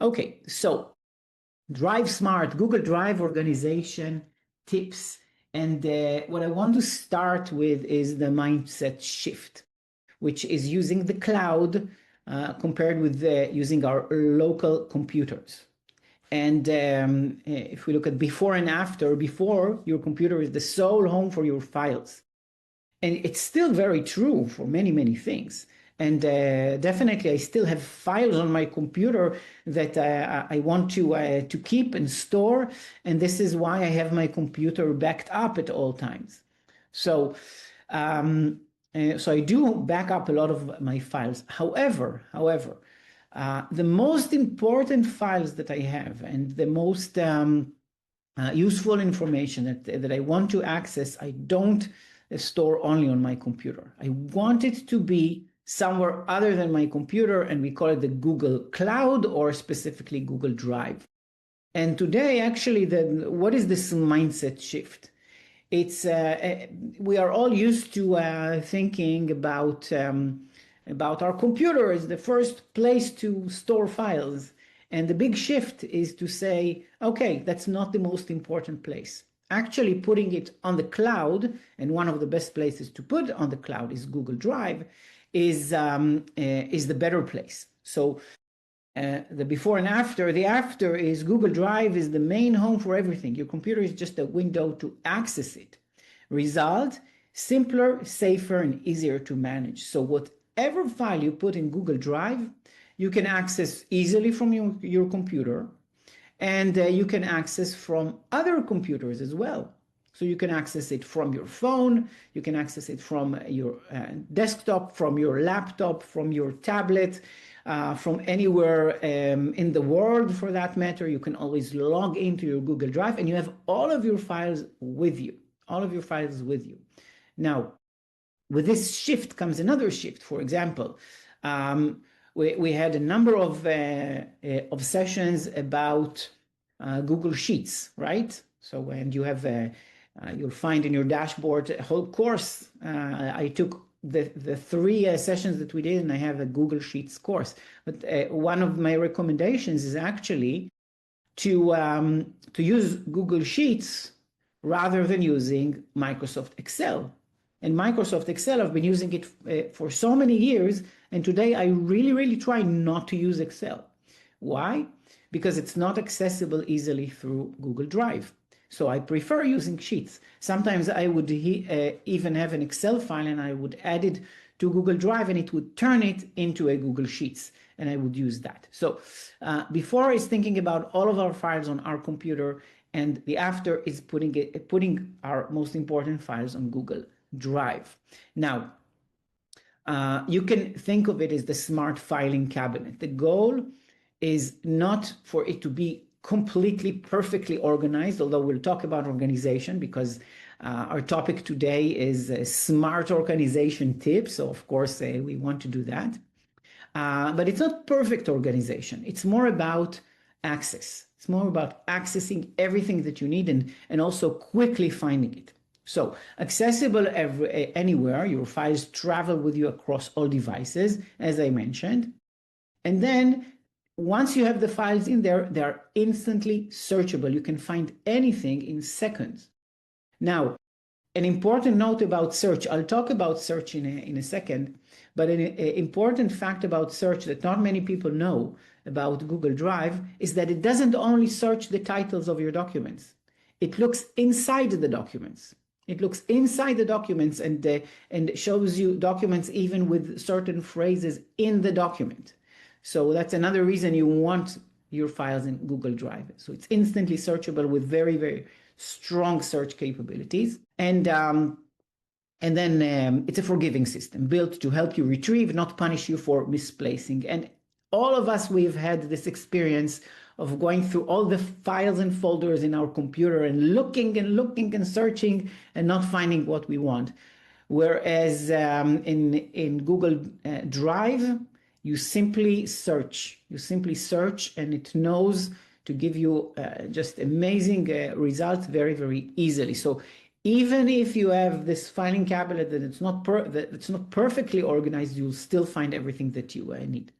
Okay, so Drive Smart, Google Drive organization tips. And what I want to start with is the mindset shift, which is using the cloud compared with using our local computers. And if we look at before and after, before, your computer is the sole home for your files. And it's still very true for many, many things. And definitely, I still have files on my computer that I want to keep and store. And this is why I have my computer backed up at all times. So I do back up a lot of my files. However, the most important files that I have and the most useful information that I want to access, I don't store only on my computer. I want it to be somewhere other than my computer, and we call it the Google Cloud, or specifically Google Drive. And today, actually, what is this mindset shift? It's we are all used to thinking about our computer as the first place to store files. And the big shift is to say, okay, that's not the most important place. Actually, putting it on the cloud, and one of the best places to put on the cloud is Google Drive, is the better place. So the before and after, the after is Google Drive is the main home for everything. Your computer is just a window to access it. Result, simpler, safer, and easier to manage. So whatever file you put in Google Drive, you can access easily from your computer, and you can access from other computers as well. So you can access it from your phone, you can access it from your desktop, from your laptop, from your tablet, from anywhere in the world for that matter. You can always log into your Google Drive and you have all of your files with you, Now, with this shift comes another shift. For example, we had a number of sessions about Google Sheets, right? So, and you have you'll find in your dashboard a whole course. I took the three sessions that we did, and I have a Google Sheets course. But one of my recommendations is actually to use Google Sheets rather than using Microsoft Excel. And Microsoft Excel, I've been using it for so many years, and today I really try not to use Excel. Why? Because it's not accessible easily through Google Drive. So I prefer using Sheets. Sometimes I would even have an Excel file and I would add it to Google Drive and it would turn it into a Google Sheets, and I would use that. So before is thinking about all of our files on our computer, and the after is putting our most important files on Google Drive. Now, you can think of it as the smart filing cabinet. The goal is not for it to be completely perfectly organized, although we'll talk about organization because our topic today is smart organization tips. So of course we want to do that. But it's not perfect organization. It's more about access. It's more about accessing everything that you need and also quickly finding it. So accessible anywhere, your files travel with you across all devices, as I mentioned. And then once you have the files in there, they're instantly searchable. You can find anything in seconds. Now, an important note about search, I'll talk about search in a second, but an important fact about search that not many people know about Google Drive is that it doesn't only search the titles of your documents. It looks inside the documents. It looks inside the documents and shows you documents even with certain phrases in the document. So that's another reason you want your files in Google Drive. So it's instantly searchable with very strong search capabilities. And then it's a forgiving system built to help you retrieve, not punish you for misplacing. And all of us, we've had this experience of going through all the files and folders in our computer and looking and searching and not finding what we want. Whereas in Google Drive, you simply search. And it knows to give you just amazing results very easily. So even if you have this filing cabinet that it's not perfectly organized, you'll still find everything that you need.